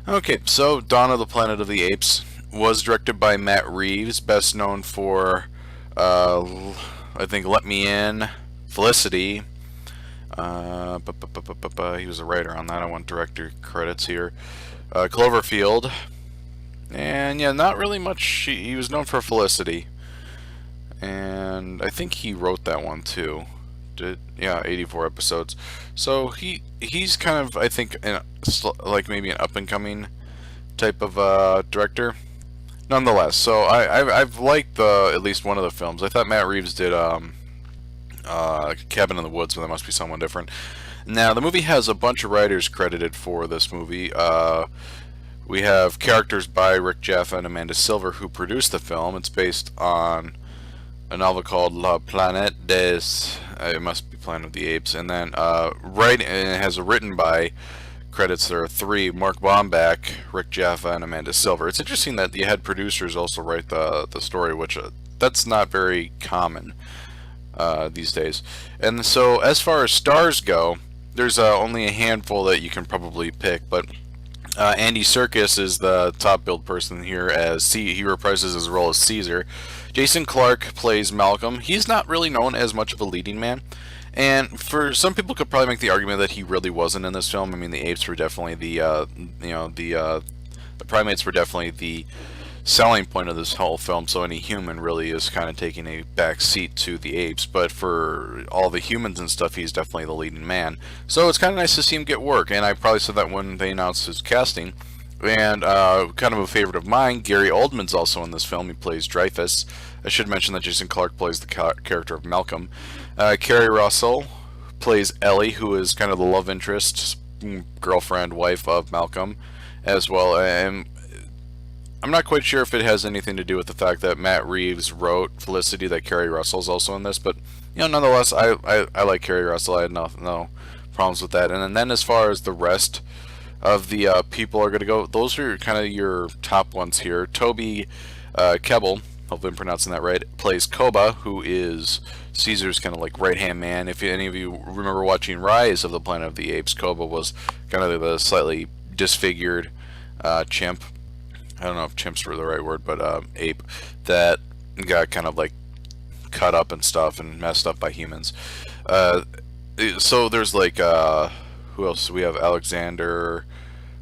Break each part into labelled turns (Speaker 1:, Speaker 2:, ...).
Speaker 1: Okay, so Dawn of the Planet of the Apes was directed by Matt Reeves, best known for, I think, Let Me In, Felicity. He was a writer on that. I want director credits here. Cloverfield, and yeah, not really much. He was known for Felicity, and I think he wrote that one too. Yeah, 84 episodes. So he's kind of, I think, like maybe an up and coming type of director. Nonetheless, so I've liked at least one of the films. I thought Matt Reeves did Cabin in the Woods, but that must be someone different. Now the movie has a bunch of writers credited for this movie. We have characters by Rick Jaffa and Amanda Silver who produced the film. It's based on a novel called La Planète des, it must be Planet of the Apes, and then and it has a written by credits. There are three: Mark Bomback, Rick Jaffa, and Amanda Silver. It's interesting that you had producers also write the story, which that's not very common these days. And so as far as stars go, there's only a handful that you can probably pick, but Andy Serkis is the top billed person here, as he reprises his role as Caesar. Jason Clarke plays Malcolm. He's not really known as much of a leading man, and for some people could probably make the argument that he really wasn't in this film. I mean, the apes were definitely the primates were definitely the selling point of this whole film, so any human really is kind of taking a back seat to the apes, but for all the humans and stuff, he's definitely the leading man. So it's kind of nice to see him get work, and I probably said that when they announced his casting. And kind of a favorite of mine, Gary Oldman's also in this film. He plays Dreyfus. I should mention that Jason Clarke plays the character of Malcolm. Kerry Russell plays Ellie, who is kind of the love interest, girlfriend, wife of Malcolm, as well. And I'm not quite sure if it has anything to do with the fact that Matt Reeves wrote Felicity, that Kerry Russell's also in this, but nonetheless, I like Kerry Russell. I had no problems with that. And then as far as the rest of the people are going to go, those are kind of your top ones here. Toby Kebbell, hopefully I'm pronouncing that right, plays Koba, who is Caesar's kind of like right-hand man. If any of you remember watching Rise of the Planet of the Apes, Koba was kind of the slightly disfigured chimp. I don't know if chimps were the right word, but ape that got kind of like cut up and stuff and messed up by humans. So there's like who else? We have Alexander,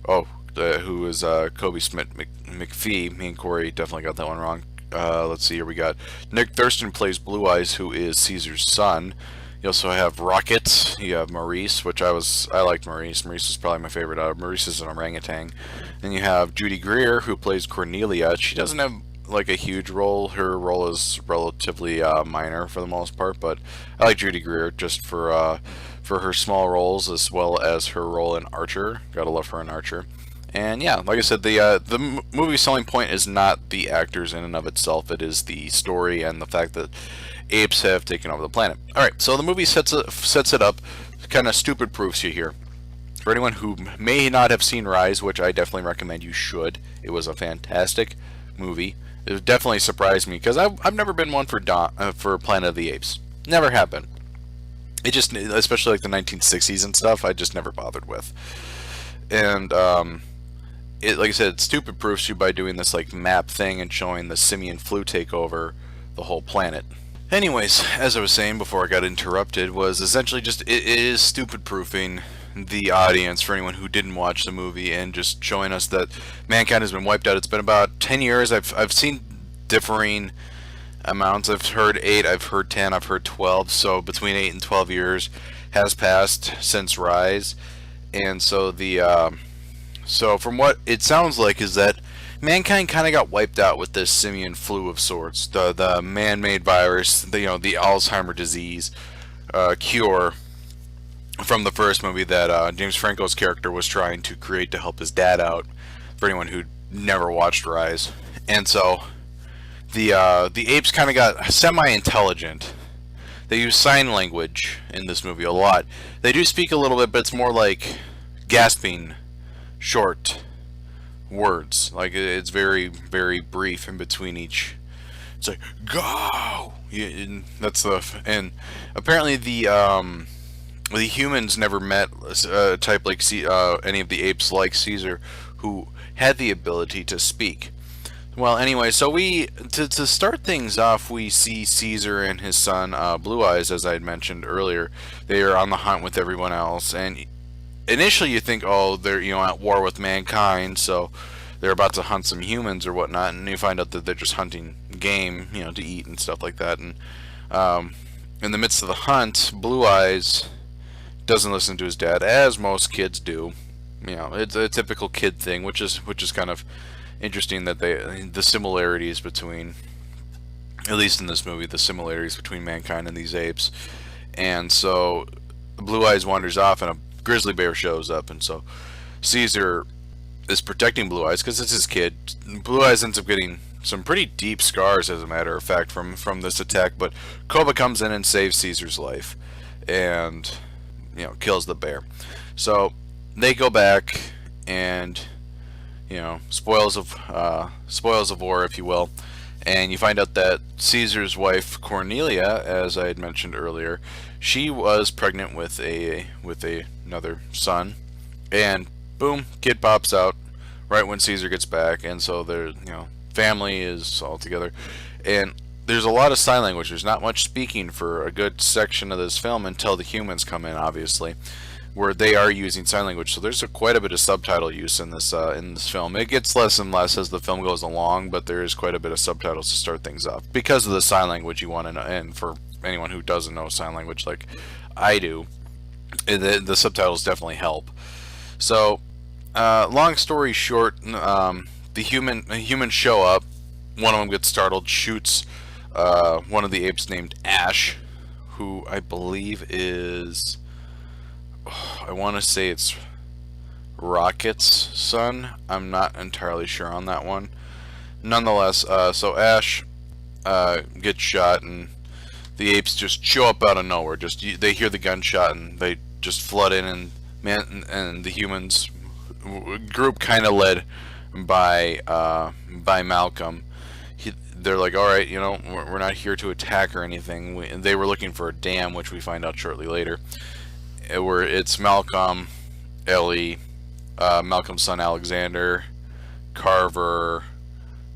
Speaker 1: who is Kobe Smith McPhee. Me and Corey definitely got that one wrong. Let's see here. We got Nick Thurston plays Blue Eyes, who is Caesar's son. You also have Rocket. You have Maurice, which I liked Maurice. Maurice was probably my favorite. Maurice is an orangutan. And you have Judy Greer, who plays Cornelia. She doesn't have like a huge role. Her role is relatively minor for the most part, but I like Judy Greer just for her small roles, as well as her role in Archer. Gotta love her in Archer. And yeah, like I said, the movie's selling point is not the actors in and of itself. It is the story and the fact that apes have taken over the planet. Alright, so the movie sets it up, kind of stupid proofs you here. For anyone who may not have seen Rise, which I definitely recommend you should, it was a fantastic movie. It definitely surprised me, because I've never been one for Planet of the Apes. Never have been. It just, especially like the 1960s and stuff, I just never bothered with. And like I said, it stupid proofs you by doing this like map thing and showing the simian flu take over the whole planet. Anyways, as I was saying before I got interrupted, was essentially just it is stupid proofing the audience for anyone who didn't watch the movie, and just showing us that mankind has been wiped out. It's been about 10 years. I've seen differing amounts. I've heard 8, I've heard 10, I've heard 12. So between 8 and 12 years has passed since Rise, and so so from what it sounds like is that mankind kind of got wiped out with this simian flu of sorts, the man-made virus, the Alzheimer disease cure from the first movie that James Franco's character was trying to create to help his dad out. For anyone who never watched Rise, and so the apes kind of got semi-intelligent. They use sign language in this movie a lot. They do speak a little bit, but it's more like gasping, short words. Like it's very, very brief in between each. It's like go. Yeah, and that's and apparently the humans never met a type like any of the apes like Caesar, who had the ability to speak. Well, anyway, so to start things off, we see Caesar and his son Blue Eyes, as I had mentioned earlier. They are on the hunt with everyone else, and initially you think, oh, they're at war with mankind, so they're about to hunt some humans or whatnot, and you find out that they're just hunting game, to eat and stuff like that. And in the midst of the hunt, Blue Eyes doesn't listen to his dad, as most kids do. It's a typical kid thing, which is kind of interesting that the similarities between, at least in this movie, the similarities between mankind and these apes. And so Blue Eyes wanders off, and a grizzly bear shows up, and so Caesar is protecting Blue Eyes because it's his kid. Blue Eyes ends up getting some pretty deep scars, as a matter of fact, from this attack. But Koba comes in and saves Caesar's life, and kills the bear. So they go back, and spoils of war, if you will. And you find out that Caesar's wife Cornelia, as I had mentioned earlier, she was pregnant with another son, and boom, kid pops out right when Caesar gets back, and so their family is all together, and there's a lot of sign language. There's not much speaking for a good section of this film until the humans come in, obviously, where they are using sign language. So there's quite a bit of subtitle use in this film. It gets less and less as the film goes along, but there is quite a bit of subtitles to start things off because of the sign language you want to know. And for anyone who doesn't know sign language like I do, the subtitles definitely help. So long story short, the humans show up. One of them gets startled, shoots one of the apes named Ash, who I believe is, I want to say it's Rocket's son. I'm not entirely sure on that one. Nonetheless, so Ash gets shot, and the apes just show up out of nowhere. They hear the gunshot, and they just flood in, and the humans group, kind of led by Malcolm. They're like, all right, we're not here to attack or anything. They were looking for a dam, which we find out shortly later. Where it's Malcolm, Ellie, Malcolm's son Alexander, Carver,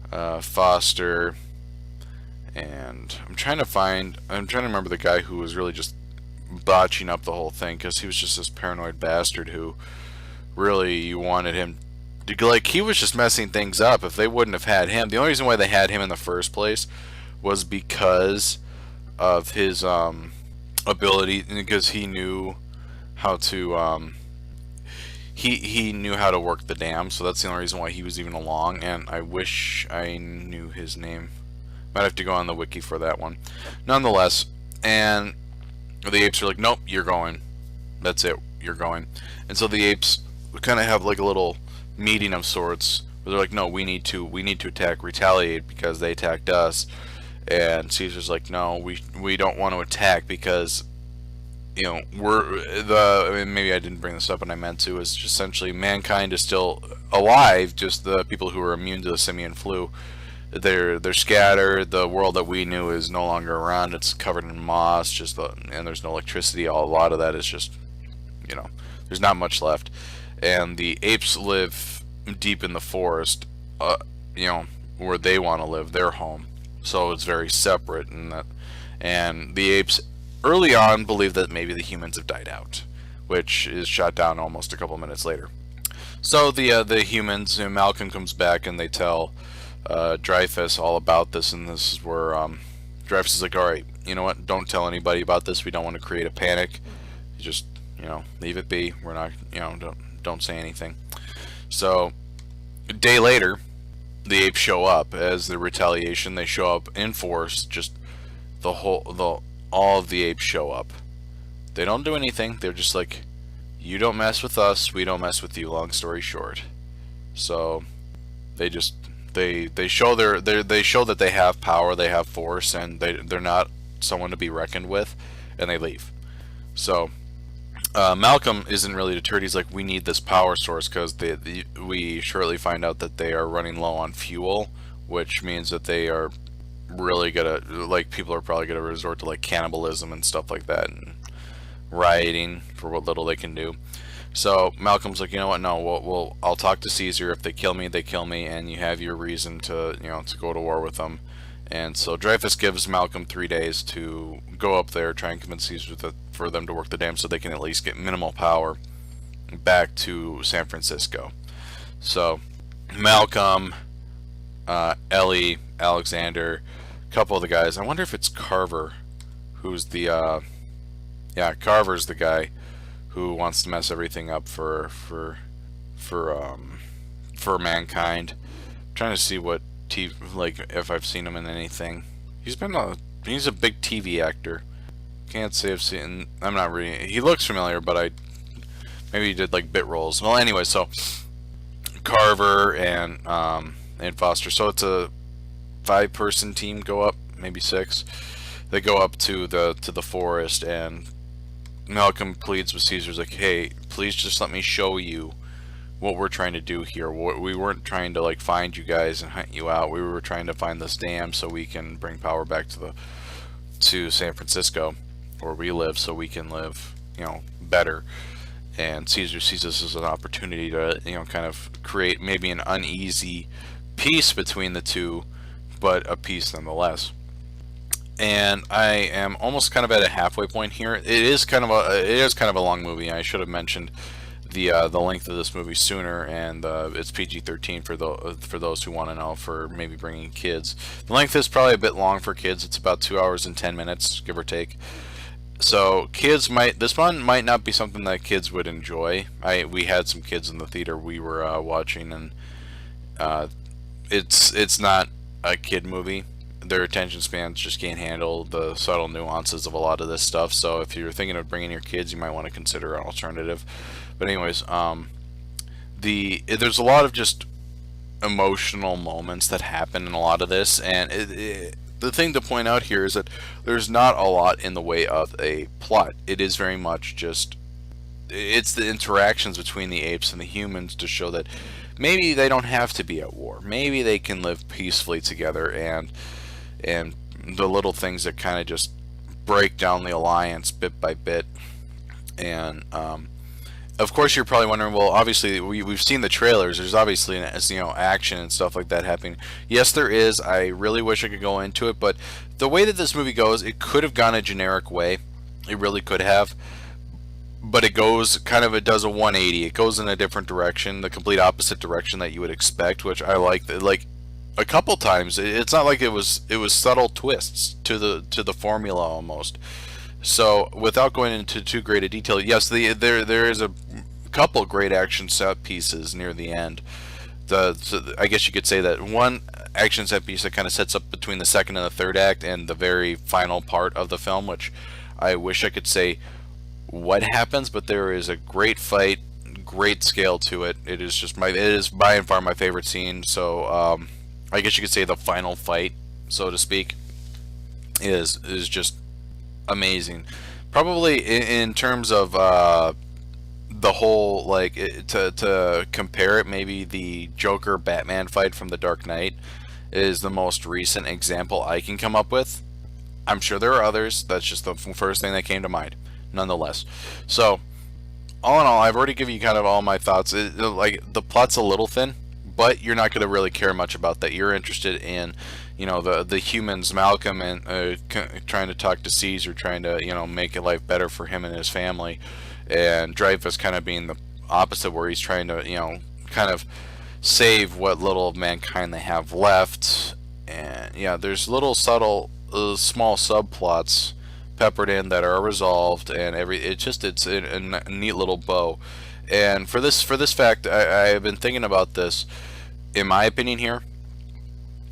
Speaker 1: Foster, and I'm trying to remember the guy who was really just botching up the whole thing, because he was just this paranoid bastard who really, you wanted him to, like, he was just messing things up. If they wouldn't have had him, the only reason why they had him in the first place was because of his ability, because he knew how to he knew how to work the dam, so that's the only reason why he was even along. And I wish I knew his name. Might have to go on the wiki for that one. Nonetheless, and the apes are like, nope, you're going. That's it, you're going. And so the apes kind of have like a little meeting of sorts where they're like, no, we need to retaliate because they attacked us. And Caesar's like, no, we don't want to attack because maybe I didn't bring this up and I meant to, is just essentially mankind is still alive, just the people who are immune to the simian flu. They're scattered. The world that we knew is no longer around. It's covered in moss, and there's no electricity. A lot of that is just, there's not much left. And the apes live deep in the forest, where they want to live, their home. So it's very separate, and the apes early on believe that maybe the humans have died out, which is shot down almost a couple minutes later. So the humans, Malcolm comes back and they tell Dreyfus all about this, and this is where Dreyfus is like, all right, you know what, don't tell anybody about this. We don't want to create a panic. Just leave it be. We're not, don't say anything. So a day later, the apes show up as the retaliation. They show up in force. Just all of the apes show up. They don't do anything. They're just like, you don't mess with us, we don't mess with you. Long story short. So they just they show they show that they have power, they have force, and they're not someone to be reckoned with, and they leave. So Malcolm isn't really deterred. He's like, we need this power source because we shortly find out that they are running low on fuel, which means that they are really gonna, people are probably gonna resort to cannibalism and stuff like that, and rioting for what little they can do. So Malcolm's like, you know what? No, I'll talk to Caesar. If they kill me, they kill me, and you have your reason to, to go to war with them. And so Dreyfus gives Malcolm 3 days to go up there, try and convince Caesar for them to work the dam, so they can at least get minimal power back to San Francisco. So Malcolm, Ellie, Alexander, a couple of the guys. I wonder if it's Carver, who's the yeah, Carver's the guy who wants to mess everything up for mankind. I'm trying to see what like if I've seen him in anything. He's a big TV actor. Can't say I've seen. I'm not really. He looks familiar, but maybe he did like bit roles. Well, anyway, so Carver and Foster. So it's a 5-person team go up, maybe 6. They go up to the forest, and Malcolm pleads with Caesar's like, "Hey, please just let me show you what we're trying to do here. We weren't trying to like find you guys and hunt you out. We were trying to find this dam so we can bring power back to San Francisco, where we live, so we can live, better." And Caesar sees this as an opportunity to, kind of create maybe an uneasy peace between the two, but a peace nonetheless. And I am almost kind of at a halfway point here. It is kind of a long movie. I should have mentioned the length of this movie sooner, and it's PG-13 for those who want to know, for maybe bringing kids. The length is probably a bit long for kids. It's about 2 hours and 10 minutes, give or take. So this one might not be something that kids would enjoy. We had some kids in the theater we were watching, and it's not a kid movie. Their attention spans just can't handle the subtle nuances of a lot of this stuff. So if you're thinking of bringing your kids, you might want to consider an alternative. But anyways, there's a lot of just emotional moments that happen in a lot of this, and the thing to point out here is that there's not a lot in the way of a plot. It is very much just, it's the interactions between the apes and the humans to show that maybe they don't have to be at war. Maybe they can live peacefully together, and the little things that kind of just break down the alliance bit by bit. And of course, you're probably wondering, well, obviously we've seen the trailers. There's obviously action and stuff like that happening. Yes, there is. I really wish I could go into it, but the way that this movie goes, it could have gone a generic way. It really could have. But it does a 180. It goes in a different direction, the complete opposite direction that you would expect, which I like. Like a couple times, it's not like it was subtle twists to the formula almost. So, without going into too great a detail, yes, there is a couple great action set pieces near the end. I guess you could say that one action set piece that kind of sets up between the second and the third act and the very final part of the film, which I wish I could say what happens, but there is a great fight, great scale to it. It is by and far my favorite scene. So, I guess you could say the final fight, so to speak, is just amazing. Probably in terms of the whole, like, to compare it, maybe the Joker Batman fight from The Dark Knight is the most recent example I can come up with. I'm sure there are others. That's just the first thing that came to mind, nonetheless. So all in all, I've already given you kind of all my thoughts. Like, the plot's a little thin, but you're not going to really care much about that. You're interested in the humans, Malcolm, and trying to talk to Caesar, trying to make a life better for him and his family, and Dreyfus kind of being the opposite, where he's trying to kind of save what little of mankind they have left. And yeah, there's little subtle small subplots peppered in that are resolved, and it's a neat little bow. And for this fact, I've been thinking about this. In my opinion here,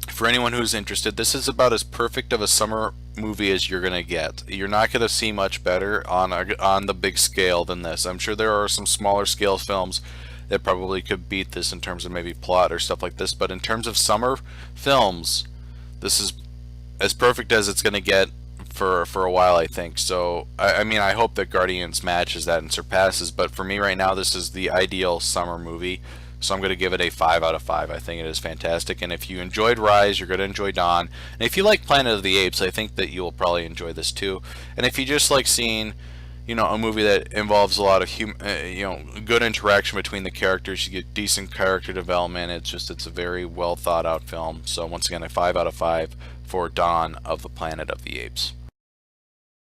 Speaker 1: for anyone who's interested, this is about as perfect of a summer movie as you're gonna get. You're not gonna see much better on the big scale than this. I'm sure there are some smaller scale films that probably could beat this in terms of maybe plot or stuff like this, but in terms of summer films, this is as perfect as it's gonna get for a while, I think. So I mean, I hope that Guardians matches that and surpasses, but for me right now, this is the ideal summer movie. So I'm going to give it a 5 out of 5. I think it is fantastic. And if you enjoyed Rise, you're going to enjoy Dawn. And if you like Planet of the Apes, I think that you'll probably enjoy this too. And if you just like seeing, a movie that involves a lot of good interaction between the characters. You get decent character development. It's a very well thought out film. So once again, a 5 out of 5 for Dawn of the Planet of the Apes.